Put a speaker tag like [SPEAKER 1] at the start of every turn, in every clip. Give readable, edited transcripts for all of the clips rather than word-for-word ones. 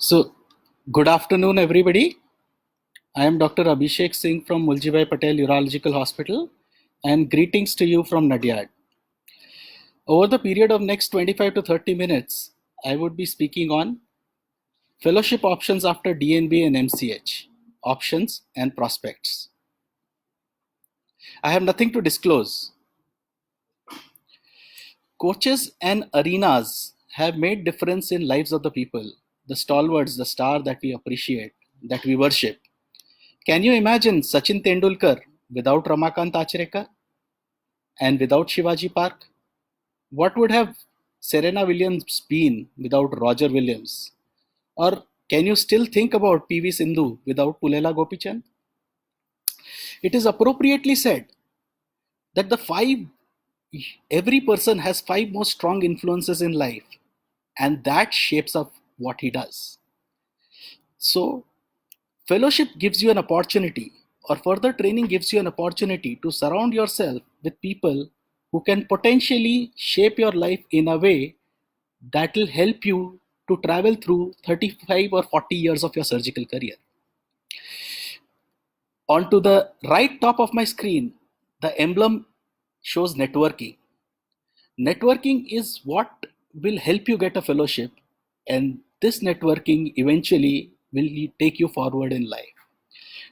[SPEAKER 1] So, good afternoon, everybody. I am Dr. Abhishek Singh from Muljibai Patel Urological Hospital, and greetings to you from Nadyad. Over the period of next 25 to 30 minutes, I would be speaking on fellowship options after DNB and MCH, options and prospects. I have nothing to disclose. Coaches and arenas have made difference in lives of the people, the stalwarts, the star that we appreciate, that we worship. Can you imagine Sachin Tendulkar without Ramakant Achrekar and without Shivaji Park? What would have Serena Williams been without Roger Williams? Or can you still think about PV Sindhu without Pulela Gopichand? It is appropriately said that every person has five most strong influences in life, and that shapes up what he does. So, fellowship gives you an opportunity, or further training gives you an opportunity to surround yourself with people who can potentially shape your life in a way that will help you to travel through 35 or 40 years of your surgical career. Onto the right top of my screen, the emblem shows networking. Networking is what will help you get a fellowship, and this networking eventually will take you forward in life.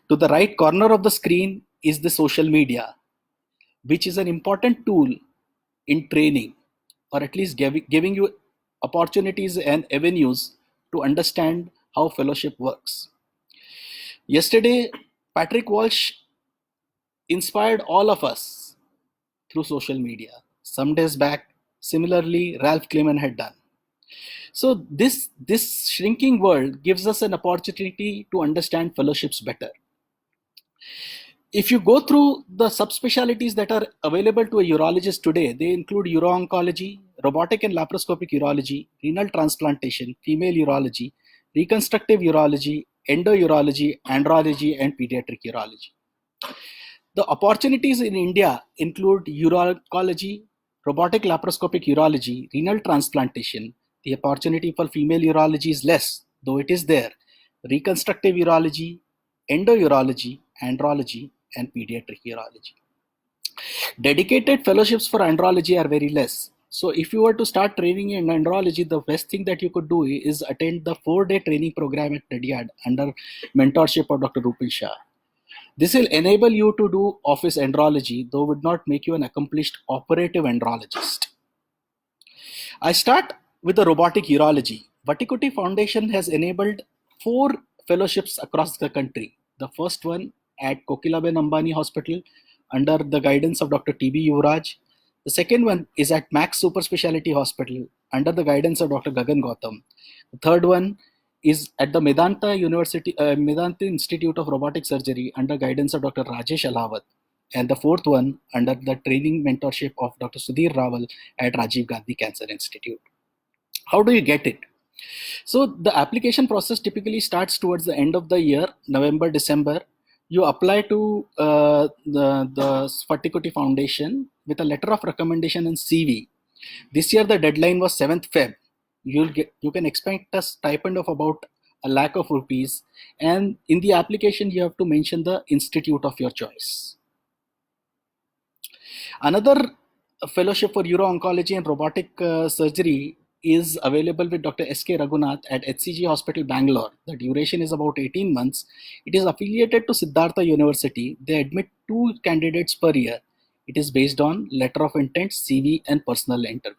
[SPEAKER 1] To the right corner of the screen is the social media, which is an important tool in training, or at least giving you opportunities and avenues to understand how fellowship works. Yesterday, Patrick Walsh inspired all of us through social media. Some days back, similarly, Ralph Kleeman had done. So this shrinking world gives us an opportunity to understand fellowships better. If you go through the subspecialties that are available to a urologist today, they include uro-oncology, robotic and laparoscopic urology, renal transplantation, female urology, reconstructive urology, endourology, andrology, and pediatric urology. The opportunities in India include uro-oncology, robotic laparoscopic urology, renal transplantation. The opportunity for female urology is less, though it is there. Reconstructive urology, endourology, andrology, and pediatric urology. Dedicated fellowships for andrology are very less. So if you were to start training in andrology, the best thing that you could do is attend the 4-day training program at Nadyad under mentorship of Dr. Rupin Shah. This will enable you to do office andrology, though would not make you an accomplished operative andrologist. I start with the robotic urology. Vattikuti Foundation has enabled 4 fellowships across the country. The first one at Kokilaben Ambani Hospital under the guidance of Dr. T.B. Yuvraj. The second one is at Max Super Speciality Hospital under the guidance of Dr. Gagan Gautam. The third one is at the Medanta Institute of Robotic Surgery under guidance of Dr. Rajesh Alawat. And the fourth one under the training mentorship of Dr. Sudhir Rawal at Rajiv Gandhi Cancer Institute. How do you get it? So the application process typically starts towards the end of the year, November, December. You apply to the Vattikuti Foundation with a letter of recommendation and CV. This year the deadline was 7th Feb. You can expect a stipend of about ₹1,00,000, and in the application you have to mention the institute of your choice. Another fellowship for uro-oncology and robotic surgery is available with Dr. S.K. Raghunath at HCG Hospital, Bangalore. The duration is about 18 months. It is affiliated to Siddhartha University. They admit 2 candidates per year. It is based on letter of intent, CV, and personal interview.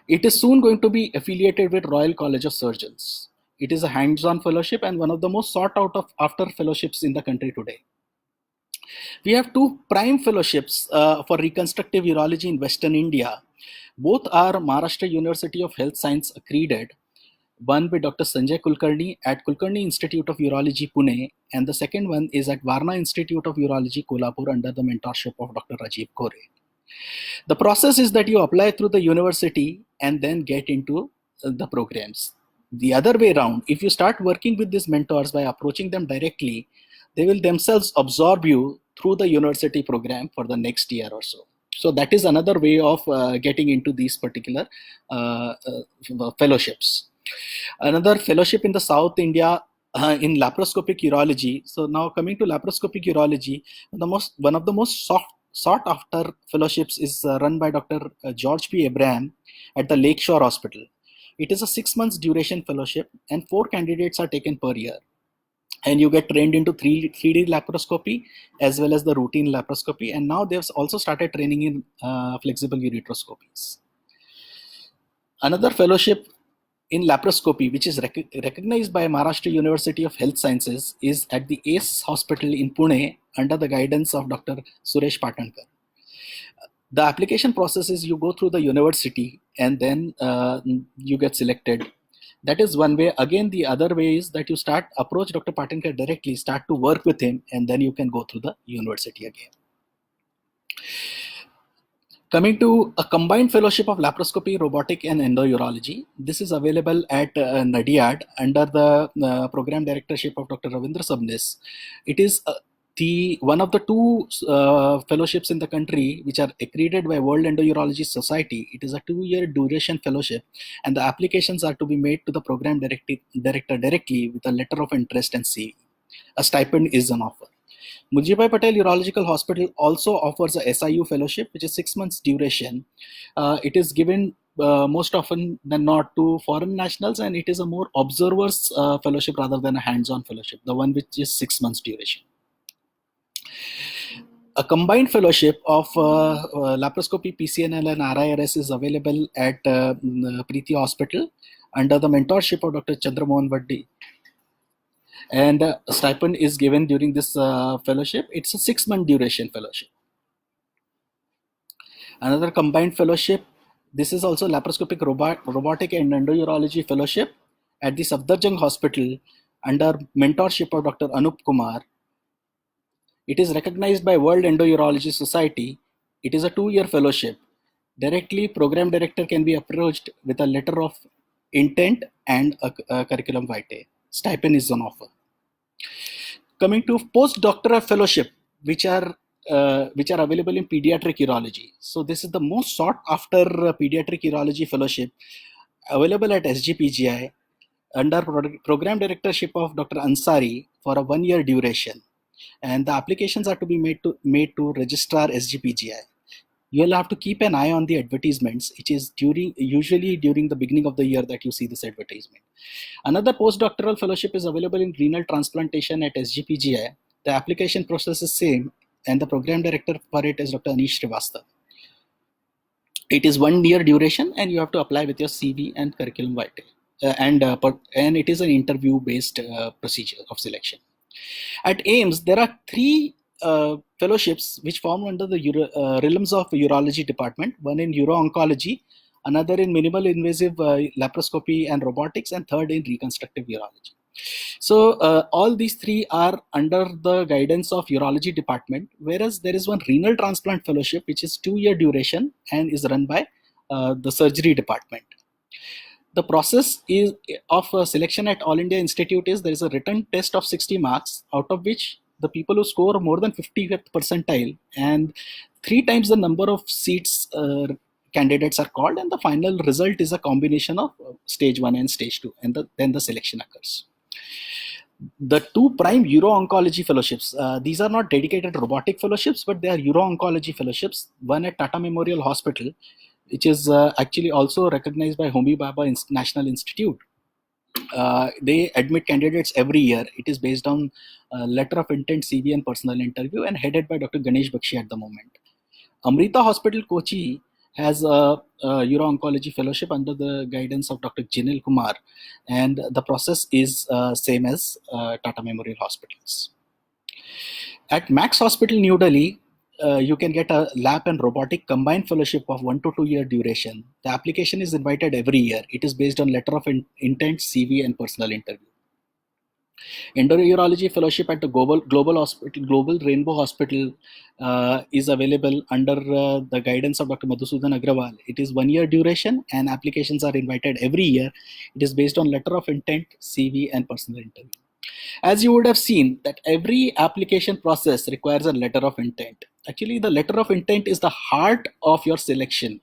[SPEAKER 1] It is soon going to be affiliated with Royal College of Surgeons. It is a hands-on fellowship and one of the most sought out of after fellowships in the country today. We have 2 prime fellowships for reconstructive urology in Western India. Both are Maharashtra University of Health Science accredited, one with Dr. Sanjay Kulkarni at Kulkarni Institute of Urology, Pune, and the second one is at Varna Institute of Urology, Kolhapur, under the mentorship of Dr. Rajiv Kore. The process is that you apply through the university and then get into the programs. The other way around, if you start working with these mentors by approaching them directly, they will themselves absorb you through the university program for the next year or so. So that is another way of getting into these particular fellowships. Another fellowship in the South India in laparoscopic urology. So now coming to laparoscopic urology, one of the most sought after fellowships is run by Dr. George P. Abraham at the Lakeshore Hospital. It is a 6 months duration fellowship, and 4 candidates are taken per year. And you get trained into 3D laparoscopy as well as the routine laparoscopy. And now they've also started training in flexible ureteroscopies. Another fellowship in laparoscopy, which is recognized by Maharashtra University of Health Sciences, is at the ACE Hospital in Pune under the guidance of Dr. Suresh Patankar. The application process is you go through the university and then you get selected. That is one way. Again, the other way is that you approach Dr. Patankar directly, start to work with him, and then you can go through the university again. Coming to a combined fellowship of laparoscopy, robotic, and endourology. This is available at Nadiad under the program directorship of Dr. Ravindra Sabnis. It is one of the two fellowships in the country which are accredited by World Endourology Society. It is a 2-year duration fellowship, and the applications are to be made to the program director directly with a letter of interest and CV. A stipend is on offer. Mujibhai Patel Urological Hospital also offers a SIU fellowship, which is 6 months duration. It is given most often than not to foreign nationals, and it is a more observers fellowship rather than a hands-on fellowship, the one which is 6 months duration. A combined fellowship of laparoscopy, PCNL, and RIRS is available at Preeti Hospital under the mentorship of Dr. Chandramohan Vaddi. And a stipend is given during this fellowship. It's a 6-month duration fellowship. Another combined fellowship, this is also laparoscopic robotic and endourology fellowship at the Safdarjung Hospital under mentorship of Dr. Anup Kumar. It is recognized by World Endourology Society. It is a 2-year fellowship. Directly, program director can be approached with a letter of intent and a curriculum vitae. Stipend is on offer. Coming to postdoctoral fellowship, which are available in pediatric urology. So this is the most sought after pediatric urology fellowship available at SGPGI under program directorship of Dr. Ansari for a 1-year duration. And the applications are to be made to registrar SGPGI. You'll have to keep an eye on the advertisements. It is usually during the beginning of the year that you see this advertisement. Another postdoctoral fellowship is available in renal transplantation at SGPGI. The application process is same, and the program director for it is Dr. Anish Srivastava. It is 1-year duration, and you have to apply with your CV and curriculum vitae. And it is an interview-based procedure of selection. At AIIMS, there are 3 fellowships which form under the realms of urology department. One in uro-oncology, another in minimal invasive laparoscopy and robotics, and third in reconstructive urology. So all these 3 are under the guidance of urology department, whereas there is one renal transplant fellowship which is 2-year duration and is run by the surgery department. The process is of selection at All India Institute is there is a written test of 60 marks, out of which the people who score more than 50th percentile and 3 times the number of seats candidates are called, and the final result is a combination of stage 1 and stage 2, and then the selection occurs. The 2 prime uro-oncology fellowships, these are not dedicated robotic fellowships, but they are uro-oncology fellowships. One at Tata Memorial Hospital, which is actually also recognized by Homi Bhabha National Institute. They admit candidates every year. It is based on letter of intent, CV, and personal interview, and headed by Dr. Ganesh Bakshi at the moment. Amrita Hospital, Kochi has a uro-oncology fellowship under the guidance of Dr. Jinil Kumar, and the process is same as Tata Memorial Hospitals. At Max Hospital, New Delhi, you can get a lab and robotic combined fellowship of 1 to 2 year duration. The application is invited every year. It is based on letter of intent, CV, and personal interview. Endourology fellowship at the Global Rainbow Hospital is available under the guidance of Dr. Madhusudan Agrawal. It is 1 year duration, and applications are invited every year. It is based on letter of intent, CV, and personal interview. As you would have seen that every application process requires a letter of intent. Actually, the letter of intent is the heart of your selection.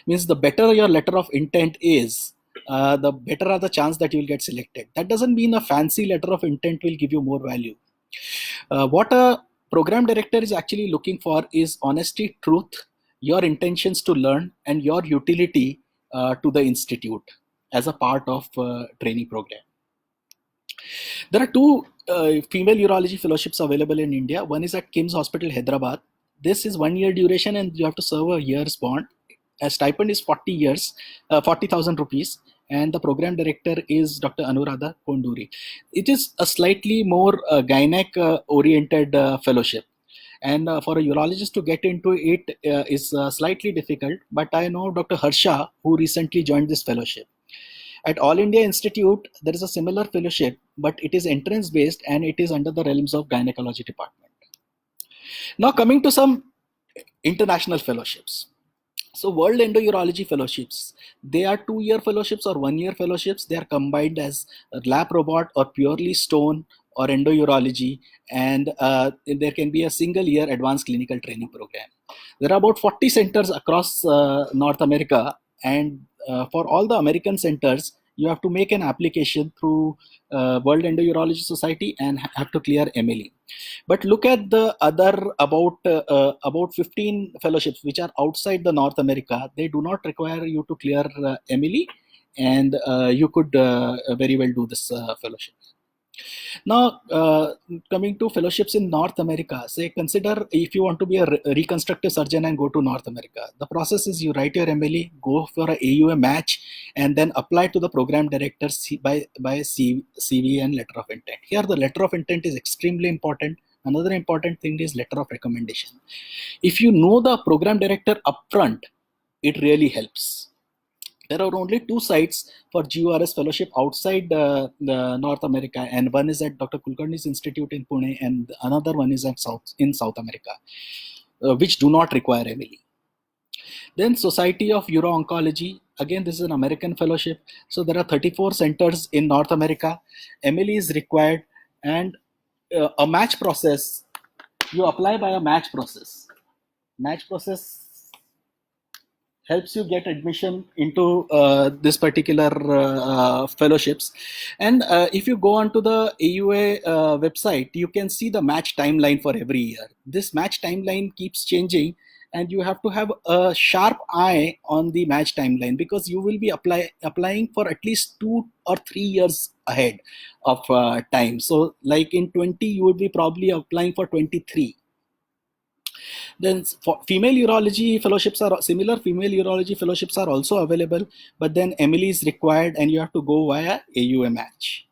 [SPEAKER 1] Means the better your letter of intent is, the better are the chance that you will get selected. That doesn't mean a fancy letter of intent will give you more value. What a program director is actually looking for is honesty, truth, your intentions to learn, and your utility to the institute as a part of training program. There are two female urology fellowships available in India. One is at KIMS Hospital, Hyderabad. This is 1 year duration and you have to serve a year's bond. A stipend is 40,000 rupees, and the program director is Dr. Anuradha Konduri. It is a slightly more gynec oriented fellowship. And for a urologist to get into it is slightly difficult. But I know Dr. Harsha, who recently joined this fellowship. At All India Institute, there is a similar fellowship, but it is entrance based and it is under the realms of gynecology department. Now coming to some international fellowships. So World Endourology Fellowships, they are 2 year fellowships or 1 year fellowships. They are combined as a lab robot or purely stone or endourology, and there can be a single year advanced clinical training program. There are about 40 centers across North America, and for all the American centers, you have to make an application through World Endourology Society and have to clear MLE. But look at the other about 15 fellowships which are outside the North America. They do not require you to clear MLE, and you could very well do this fellowship. Now, coming to fellowships in North America, say consider if you want to be a reconstructive surgeon and go to North America. The process is you write your MLE, go for a AUA match, and then apply to the program director by CV and letter of intent. Here, the letter of intent is extremely important. Another important thing is letter of recommendation. If you know the program director upfront, it really helps. There are only two sites for GURS fellowship outside North America, and one is at Dr. Kulkarni's Institute in Pune, and another one is at South America, which do not require MLE. Then Society of Uro-Oncology, again this is an American fellowship. So there are 34 centers in North America. MLE is required, and a match process, you apply by a match process. Match process helps you get admission into this particular fellowships. And if you go onto the AUA website, you can see the match timeline for every year. This match timeline keeps changing, and you have to have a sharp eye on the match timeline, because you will be applying for at least 2 or 3 years ahead of time. So like in 20, you would be probably applying for 23. Then for female urology fellowships are similar. Female urology fellowships are also available, but then MLE is required and you have to go via AUA match.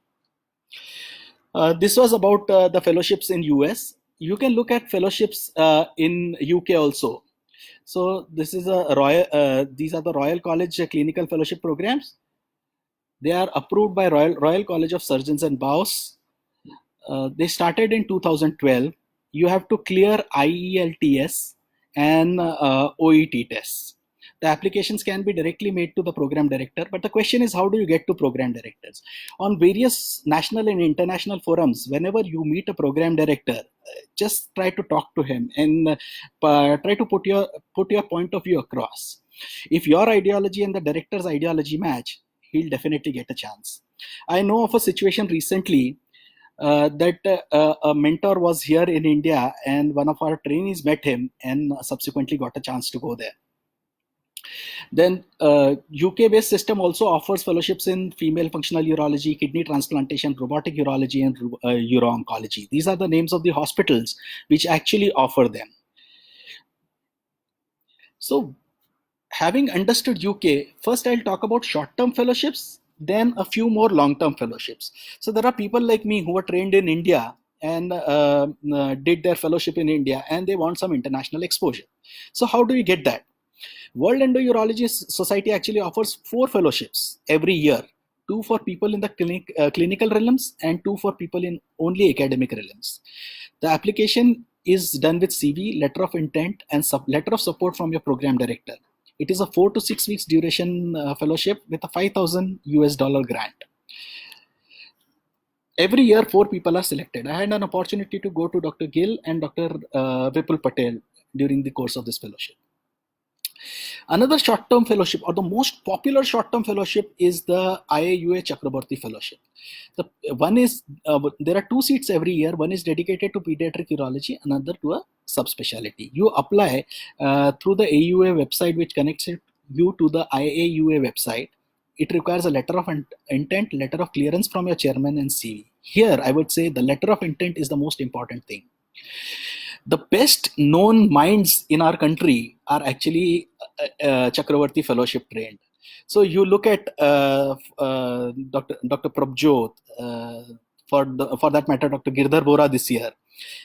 [SPEAKER 1] This was about the fellowships in US. You can look at fellowships in UK also. So this is a royal. These are the Royal College clinical fellowship programs. They are approved by Royal College of Surgeons and Bows. They started in 2012. You have to clear IELTS and OET tests. The applications can be directly made to the program director, but the question is, how do you get to program directors? On various national and international forums, whenever you meet a program director, just try to talk to him and try to put your point of view across. If your ideology and the director's ideology match, he'll definitely get a chance. I know of a situation recently that a mentor was here in India, and one of our trainees met him and subsequently got a chance to go there. Then UK-based system also offers fellowships in female functional urology, kidney transplantation, robotic urology, and uro-oncology. These are the names of the hospitals which actually offer them. So having understood UK, first I'll talk about short-term fellowships, then a few more long-term fellowships. So there are people like me who were trained in India and did their fellowship in India, and they want some international exposure. So how do we get that? World Endourology Society actually offers 4 fellowships every year, 2 for people in the clinical realms and 2 for people in only academic realms. The application is done with CV, letter of intent, and letter of support from your program director. It is a 4 to 6 weeks duration fellowship with a $5,000 grant. Every year, 4 people are selected. I had an opportunity to go to Dr. Gill and Dr. Vipul Patel during the course of this fellowship. Another short-term fellowship, or the most popular short-term fellowship, is the IAUA Chakraborty Fellowship. The one is there are two seats every year. One is dedicated to pediatric urology, another to a subspecialty. You apply through the AUA website, which connects you to the IAUA website. It requires a letter of intent, letter of clearance from your chairman, and CV. Here, I would say the letter of intent is the most important thing. The best known minds in our country are actually Chakravarti Fellowship trained. So you look at Dr. Prabjot, for that matter, Dr. Girdhar Bora this year.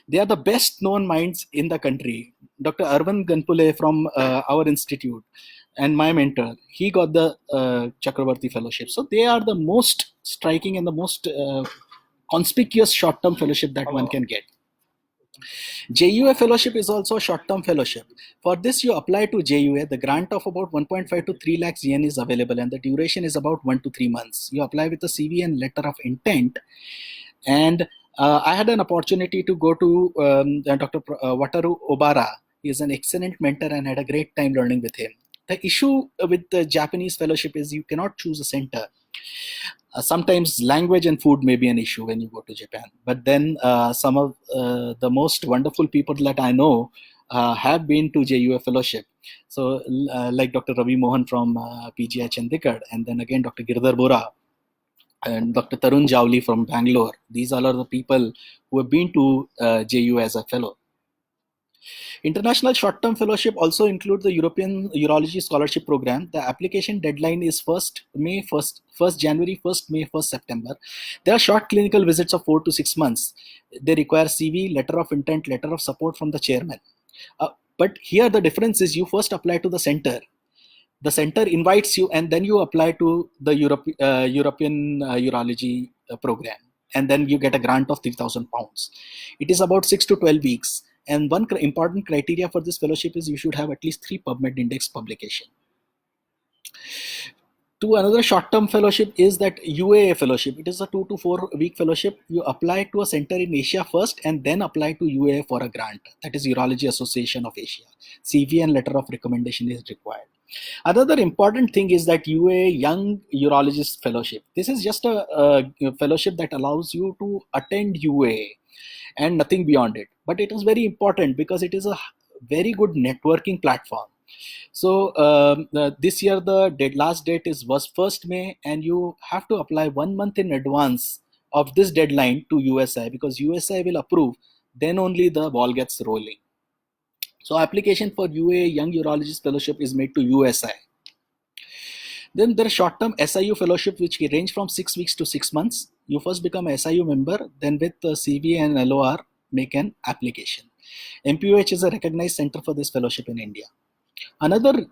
[SPEAKER 1] They are the best known minds in the country. Dr. Arvind Ganpule from our institute and my mentor, he got the Chakravarti Fellowship. So they are the most striking and the most conspicuous short-term fellowship that one can get. JUA fellowship is also a short-term fellowship. For this, you apply to JUA. The grant of about 1.5 to 3 lakhs yen is available, and the duration is about 1 to 3 months. You apply with a CV and letter of intent. And I had an opportunity to go to Dr. Wataru Obara. He is an excellent mentor and had a great time learning with him. The issue with the Japanese fellowship is you cannot choose a center. Sometimes language and food may be an issue when you go to Japan. But then some of the most wonderful people that I know have been to JUA fellowship. So like Dr. Ravi Mohan from PGI Chandigarh, and then again Dr. Girdhar Bora and Dr. Tarun Javli from Bangalore. These all are the people who have been to JUA as a fellow. International short-term fellowship also includes the European Urology Scholarship Program. The application deadline is 1st January, 1st May, 1st September. There are short clinical visits of 4 to 6 months. They require CV, letter of intent, letter of support from the chairman. But here the difference is you first apply to the center. The center invites you, and then you apply to the European Urology Program. And then you get a grant of £3,000. It is about 6 to 12 weeks. And one important criteria for this fellowship is you should have at least 3 PubMed Index publication. To another short-term fellowship is that UAA fellowship. It is a 2 to 4 week fellowship. You apply to a center in Asia first and then apply to UAA for a grant. That is Urology Association of Asia. CV and letter of recommendation is required. Another important thing is that UAA Young Urologist Fellowship. This is just a fellowship that allows you to attend UAA and nothing beyond it. But it is very important because it is a very good networking platform. So this year the last date was 1st May, and you have to apply 1 month in advance of this deadline to USI, because USI will approve, then only the ball gets rolling. So application for UAA Young Urologist Fellowship is made to USI. Then there are short-term SIU fellowship, which range from 6 weeks to 6 months. You first become a SIU member, then with the CV and LOR make an application. MPUH is a recognized center for this fellowship in India. Another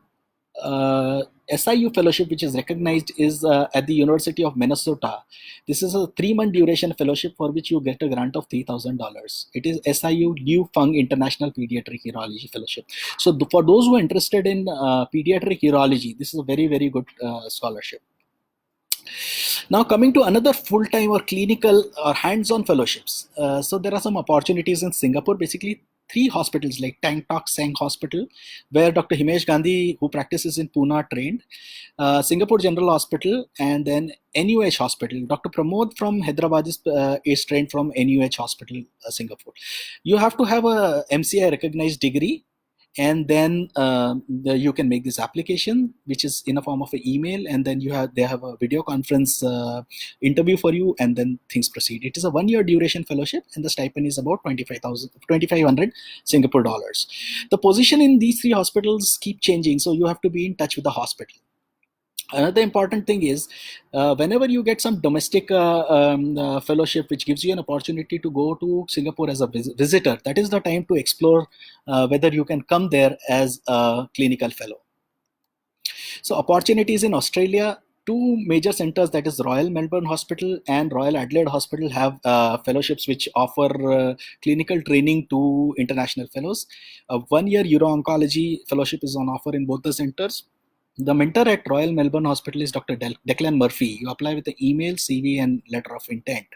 [SPEAKER 1] SIU fellowship which is recognized is at the University of Minnesota. This is a 3-month duration fellowship for which you get a grant of $3,000. It is SIU Liu Feng International Pediatric Urology Fellowship. So for those who are interested in pediatric urology, this is a very, very good scholarship. Now coming to another full-time or clinical or hands-on fellowships. So there are some opportunities in Singapore. Basically 3 hospitals like Tang Tok Seng Hospital, where Dr. Himesh Gandhi, who practices in Pune, trained, Singapore General Hospital, and then NUH Hospital. Dr. Pramod from Hyderabad is trained from NUH Hospital, Singapore. You have to have a MCI recognized degree, and then you can make this application, which is in a form of an email, and then they have a video conference interview for you, and then things proceed. It is a 1-year duration fellowship, and the stipend is about 2,500 Singapore dollars. The position in these 3 hospitals keep changing, so you have to be in touch with the hospital. Another important thing is whenever you get some domestic fellowship which gives you an opportunity to go to Singapore as a visitor, that is the time to explore whether you can come there as a clinical fellow. So opportunities in Australia, 2 major centers, that is Royal Melbourne Hospital and Royal Adelaide Hospital, have fellowships which offer clinical training to international fellows. A 1-year uro-oncology fellowship is on offer in both the centers. The mentor at Royal Melbourne Hospital is Dr. Declan Murphy. You apply with the email, CV, and letter of intent.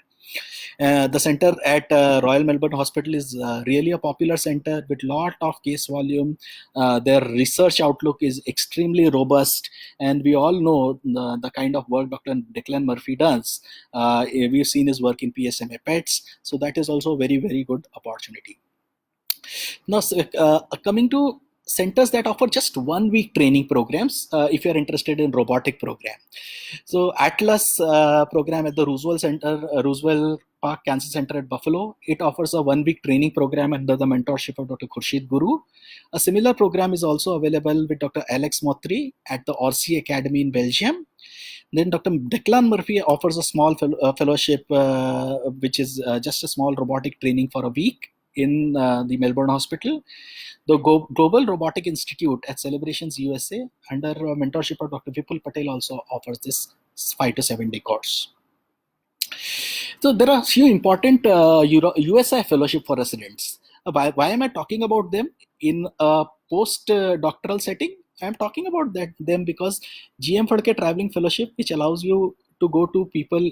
[SPEAKER 1] The center at Royal Melbourne Hospital is really a popular center with lot of case volume. Their research outlook is extremely robust, and we all know the kind of work Dr. Declan Murphy does. We've seen his work in PSMA PETs, so that is also a very, very good opportunity. Now, coming to centers that offer just 1 week training programs, if you're interested in robotic program. So Atlas program at the Roosevelt Center, Roosevelt Park Cancer Center at Buffalo, it offers a 1 week training program under the mentorship of Dr. Khurshid Guru. A similar program is also available with Dr. Alex Motri at the Orsi Academy in Belgium. Then Dr. Declan Murphy offers a small fellowship, which is just a small robotic training for a week in the Melbourne Hospital. The Global Robotic Institute at Celebrations USA, under mentorship of Dr. Vipul Patel, also offers this 5 to 7 day course. So there are a few important USI fellowship for residents. Why am I talking about them in a post-doctoral setting? I'm talking about them because GM Phadke Traveling Fellowship, which allows you to go to people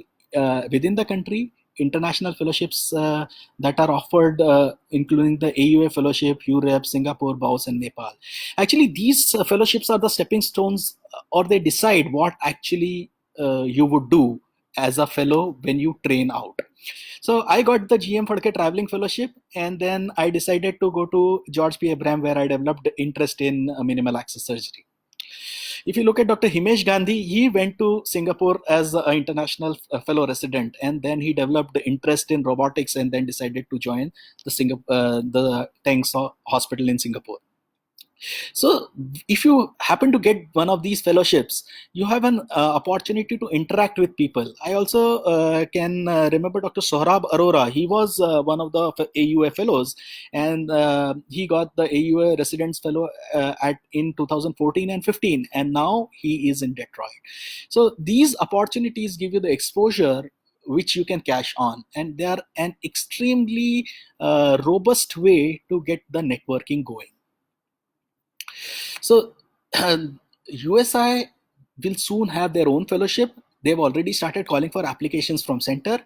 [SPEAKER 1] within the country, international fellowships that are offered, including the AUA Fellowship, Europe, Singapore, Laos, and Nepal. Actually, these fellowships are the stepping stones, or they decide what actually you would do as a fellow when you train out. So I got the GM Phadke Traveling Fellowship, and then I decided to go to George P. Abraham, where I developed interest in minimal access surgery. If you look at Dr. Himesh Gandhi, he went to Singapore as an international fellow resident, and then he developed the interest in robotics, and then decided to join the Teng's Hospital in Singapore. So if you happen to get one of these fellowships, you have an opportunity to interact with people. I also can remember Dr. Sohrab Arora. He was one of the AUA fellows, and he got the AUA residence fellow in 2014 and 15, and now he is in Detroit. So these opportunities give you the exposure which you can cash on, and they are an extremely robust way to get the networking going. So USI will soon have their own fellowship. They've already started calling for applications from center.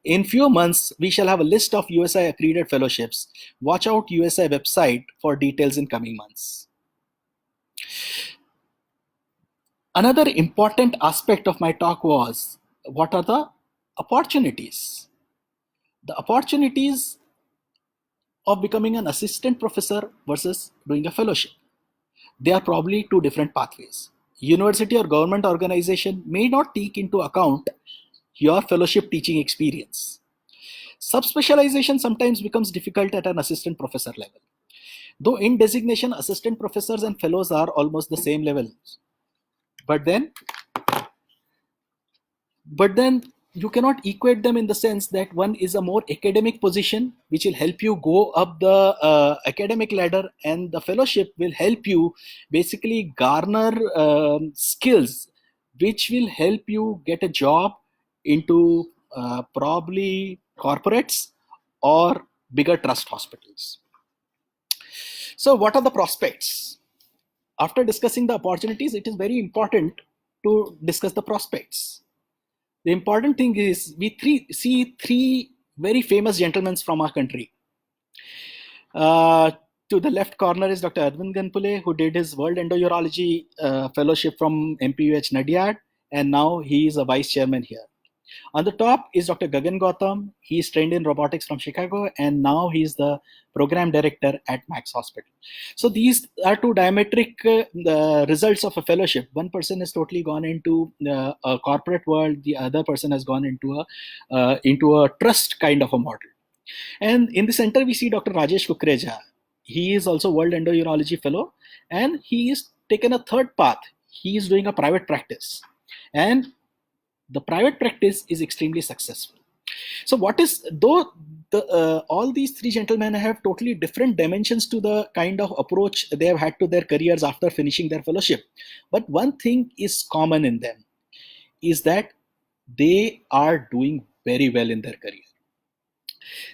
[SPEAKER 1] In few months, we shall have a list of USI accredited fellowships. Watch out USI website for details in coming months. Another important aspect of my talk was, what are the opportunities? The opportunities of becoming an assistant professor versus doing a fellowship. They are probably two different pathways. University or government organization may not take into account your fellowship teaching experience. Subspecialization sometimes becomes difficult at an assistant professor level. Though in designation, assistant professors and fellows are almost the same level. But then you cannot equate them in the sense that one is a more academic position, which will help you go up the academic ladder, and the fellowship will help you basically garner skills which will help you get a job into probably corporates or bigger trust hospitals. So what are the prospects? After discussing the opportunities, it is very important to discuss the prospects. The important thing is we see three very famous gentlemen from our country. To the left corner is Dr. Arvind Ganpule, who did his World Endourology Fellowship from MPUH Nadiad, and now he is a vice chairman here. On the top is Dr. Gagan Gautam. He is trained in robotics from Chicago, and now he is the program director at Max Hospital. So these are two diametric results of a fellowship. One person has totally gone into a corporate world. The other person has gone into a trust kind of a model. And in the center, we see Dr. Rajesh Kukreja. He is also World Endourology Fellow, and he is taken a third path. He is doing a private practice, and the private practice is extremely successful. So what is, though all these three gentlemen have totally different dimensions to the kind of approach they have had to their careers after finishing their fellowship, but one thing is common in them, is that they are doing very well in their career.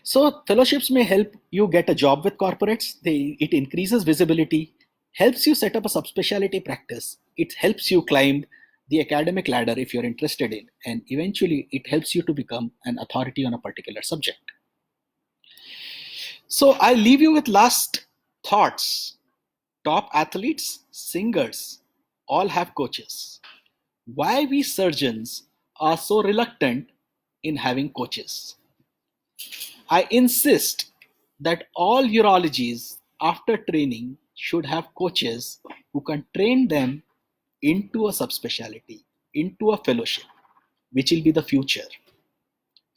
[SPEAKER 1] So fellowships may help you get a job with corporates. It increases visibility, helps you set up a subspecialty practice. It helps you climb the academic ladder if you're interested in, and eventually it helps you to become an authority on a particular subject. So I leave you with last thoughts. Top athletes, singers, all have coaches. Why we surgeons are so reluctant in having coaches? I insist that all urologies after training should have coaches who can train them into a subspecialty, into a fellowship, which will be the future.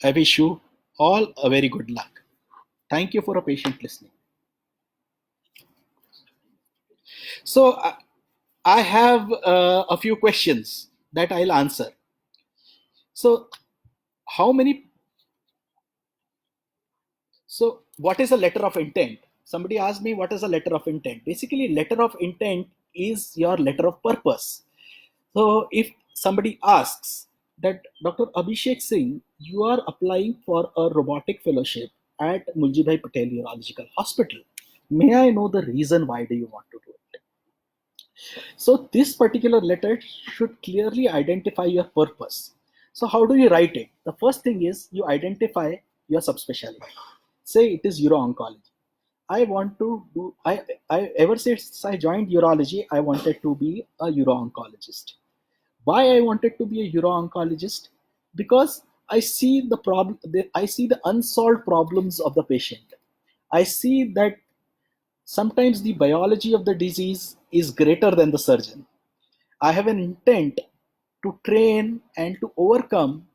[SPEAKER 1] I wish you all a very good luck. Thank you for a patient listening. So I have a few questions that I'll answer. So how many? So what is a letter of intent? Somebody asked me what is a letter of intent. Basically, letter of intent is your letter of purpose. So if somebody asks that Dr. Abhishek Singh, you are applying for a robotic fellowship at Mulji Patel Urological Hospital. May I know the reason why do you want to do it? So this particular letter should clearly identify your purpose. So how do you write it? The first thing is you identify your subspecialty. Say it is uro-oncology. I want to do, I ever since I joined urology, I wanted to be a uro-oncologist. Why I wanted to be a uro-oncologist? Because I see the problem, I see the unsolved problems of the patient. I see that sometimes the biology of the disease is greater than the surgeon. I have an intent to train and to overcome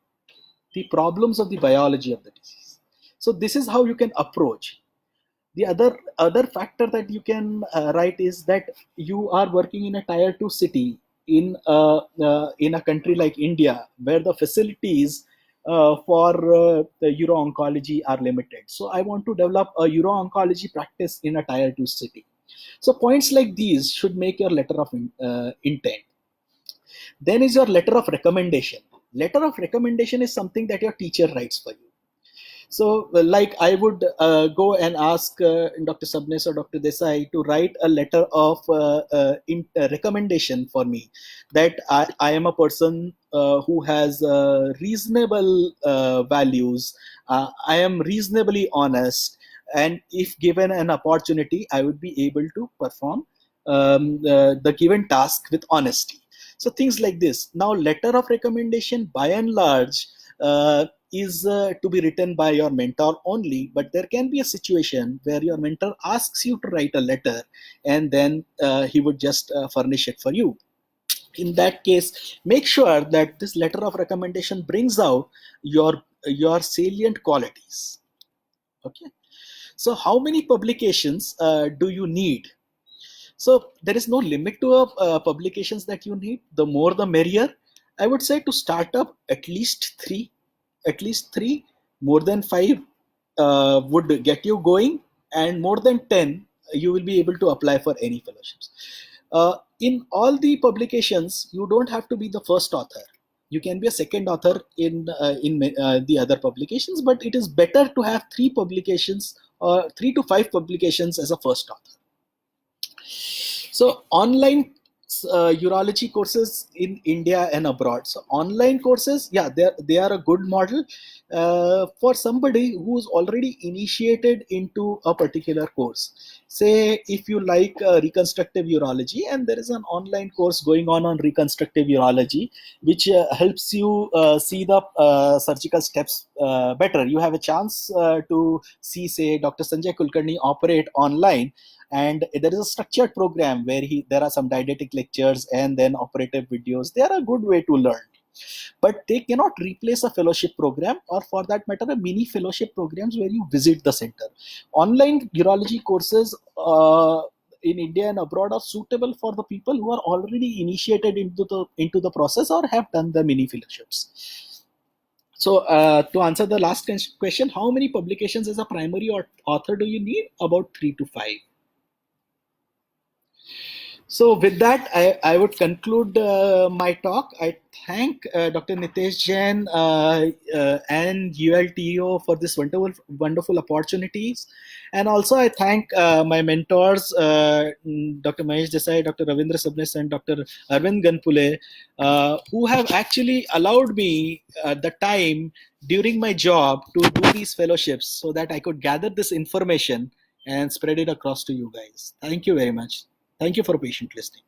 [SPEAKER 1] the problems of the biology of the disease. So this is how you can approach. The other factor that you can write is that you are working in a tier 2 city in a country like India, where the facilities for the uro-oncology are limited. So I want to develop a uro-oncology practice in a tier 2 city. So points like these should make your letter of intent. Then is your letter of recommendation. Letter of recommendation is something that your teacher writes for you. So, like I would go and ask Dr. Sabnis or Dr. Desai to write a letter of recommendation for me that I am a person who has reasonable values. I am reasonably honest, and if given an opportunity, I would be able to perform the given task with honesty. So things like this. Now, letter of recommendation, by and large, is to be written by your mentor only, but there can be a situation where your mentor asks you to write a letter and then he would just furnish it for you. In that case, make sure that this letter of recommendation brings out your salient qualities. Okay. So how many publications do you need? So there is no limit to publications that you need. The more the merrier. I would say to start up at least three. More than five would get you going, and more than 10 you will be able to apply for any fellowships. In all the publications, you don't have to be the first author. You can be a second author in the other publications, but it is better to have three publications or 3 to 5 publications as a first author. So online urology courses in India and abroad. So online courses, yeah, they are a good model for somebody who's already initiated into a particular course. Say if you like reconstructive urology, and there is an online course going on reconstructive urology, which helps you see the surgical steps better. You have a chance to see, say, Dr. Sanjay Kulkarni operate online, and there is a structured program where there are some didactic lectures and then operative videos. They are a good way to learn, but they cannot replace a fellowship program, or for that matter a mini fellowship programs where you visit the center. Online urology courses in India and abroad are suitable for the people who are already initiated into the process or have done the mini fellowships. So to answer the last question, how many publications as a primary author do you need? About 3 to 5. So with that, I would conclude my talk. I thank Dr. Nitesh Jain and ULTO for this wonderful opportunities. And also I thank my mentors, Dr. Mahesh Desai, Dr. Ravindra Sabnis, and Dr. Arvind Ganpule, who have actually allowed me the time during my job to do these fellowships so that I could gather this information and spread it across to you guys. Thank you very much. Thank you for patient listening.